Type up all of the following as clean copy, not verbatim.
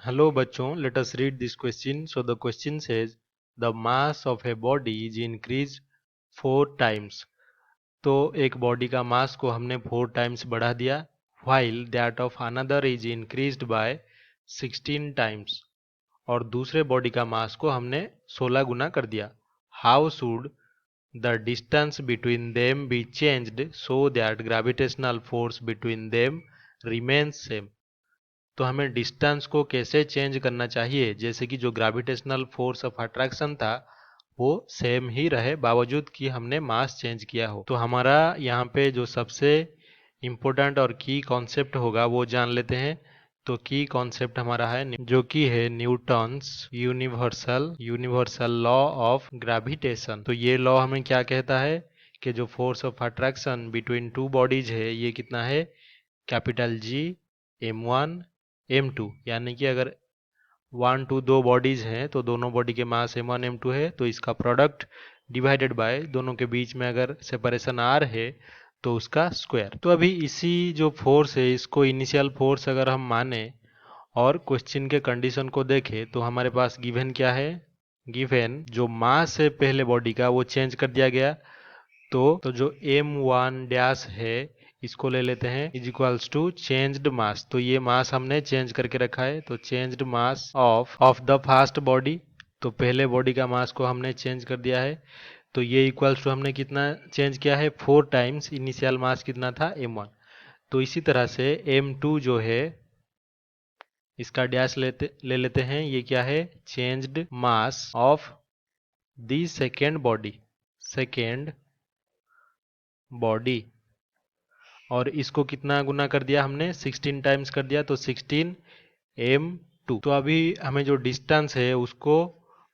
Hello बच्चों, let us read this question. So the question says the mass of a body is increased 4 times. तो एक body का मास को हमने 4 times बढ़ा दिया, while that of another is increased by 16 times. और दूसरे बॉडी का मास को हमने 16 गुना कर दिया. How should the distance between them be changed so that gravitational force between them remains same? तो हमें डिस्टेंस को कैसे चेंज करना चाहिए जैसे कि जो ग्रेविटेशनल फोर्स ऑफ अट्रैक्शन था वो सेम ही रहे बावजूद कि हमने मास चेंज किया हो. तो हमारा यहाँ पे जो सबसे इम्पोर्टेंट और की कॉन्सेप्ट होगा वो जान लेते हैं. तो की कॉन्सेप्ट हमारा है जो कि है Newton's universal law of gravitation. तो ये लॉ हमें क्या कहता है कि जो force of attraction between two bodies है ये कितना है, कैपिटल जी m1 m2. यानी कि अगर 1 2 दो बॉडीज हैं तो दोनों बॉडी के मास m1 m2 है, तो इसका प्रोडक्ट डिवाइडेड बाय दोनों के बीच में अगर सेपरेशन r है तो उसका स्क्वायर. तो अभी इसी जो फोर्स है इसको इनिशियल फोर्स अगर हम माने और क्वेश्चन के कंडीशन को देखें तो हमारे पास गिवन क्या है, गिवन जो मास है पहले बॉडी का वो चेंज कर दिया गया. तो जो m1 डैश है इसको ले लेते हैं इज इक्वल्स टू चेंज्ड मास. तो ये मास हमने चेंज करके रखा है. तो changed mass of the first body, तो पहले बॉडी का मास को हमने चेंज कर दिया है. तो ये इक्वल्स टू हमने कितना चेंज किया है, 4 टाइम्स. इनिशियल मास कितना था m1. तो इसी तरह से m2 जो है इसका डैश ले लेते हैं. ये क्या है, changed mass of the second body. और इसको कितना गुना कर दिया हमने, 16 टाइम्स कर दिया. तो 16 m2. तो अभी हमें जो डिस्टेंस है उसको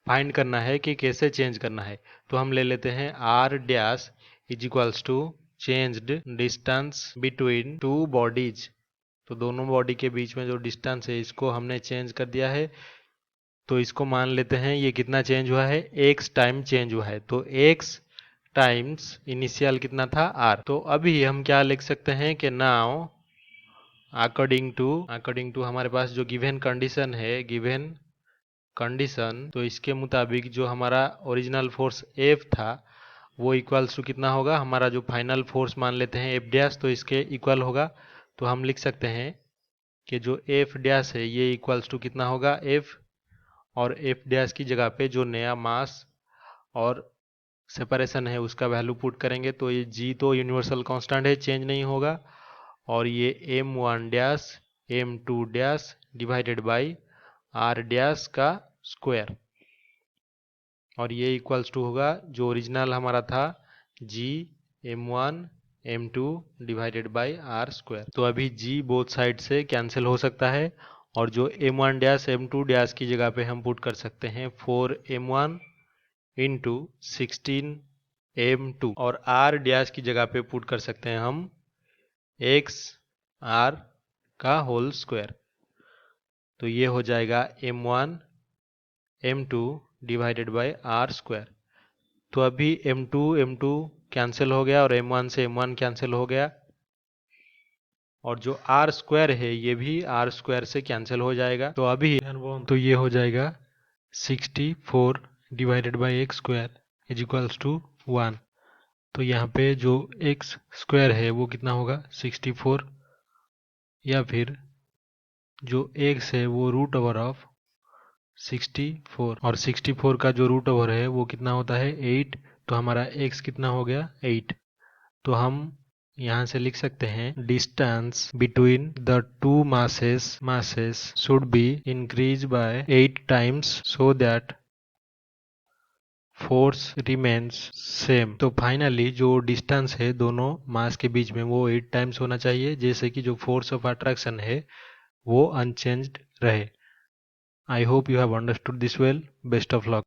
फाइंड करना है कि कैसे चेंज करना है. तो हम ले लेते हैं r dash is equals to changed distance between two bodies. तो दोनों बॉडी के बीच में जो डिस्टेंस है इसको हमने चेंज कर दिया है. तो इसको मान लेते हैं ये कितना चेंज हुआ है, x टाइम चेंज हुआ है. तो x टाइम्स इनिशियल कितना था r. तो अभी हम क्या लिख सकते हैं कि नाउ अकॉर्डिंग टू हमारे पास जो गिवन कंडीशन है, गिवन कंडीशन, तो इसके मुताबिक जो हमारा ओरिजिनल फोर्स F था वो इक्वल्स टू कितना होगा, हमारा जो फाइनल फोर्स मान लेते हैं F डैश, तो इसके इक्वल होगा. तो हम लिख सकते हैं कि जो F डैश है ये इक्वल्स टू कितना होगा F, और F डैश की जगह पे जो नया मास और सेपरेशन है उसका वैल्यू पुट करेंगे. तो ये g तो यूनिवर्सल कांस्टेंट है, चेंज नहीं होगा. और ये m1 dash m2 dash divided by r dash का स्क्वायर. और ये इक्वल्स टू होगा जो ओरिजिनल हमारा था g m1 m2 divided by r square. तो अभी g बोथ साइड से कैंसिल हो सकता है और जो m1 डैश m2 डैश की जगह पे हम पुट कर सकते हैं 4m1 इंटू 16 m2, और r डैश की जगह पे पुट कर सकते हैं हम x r का होल स्क्वायर. तो ये हो जाएगा m1 m2 divided by r square. तो अभी m2 कैंसिल हो गया और m1 से m1 कैंसिल हो गया, और जो r स्क्वायर है ये भी r स्क्वायर से कैंसिल हो जाएगा. तो अभी तो ये हो जाएगा 64 divided by X square is equals to 1. तो यहाँ पे जो एक्स स्क्वायर है वो कितना होगा 64, या फिर जो एक्स है वो रूट ओवर ऑफ 64, और 64 का जो रूट ओवर है वो कितना होता है 8. तो हमारा एक्स कितना हो गया 8. तो हम यहाँ से लिख सकते हैं distance between the two masses should be increase by 8 times so that force remains same. तो फाइनली जो डिस्टेंस है दोनों मास के बीच में वो 8 टाइम्स होना चाहिए, जैसे कि जो फोर्स ऑफ अट्रैक्शन है वो अनचेंज्ड रहे. I hope you have understood this well. Best of luck.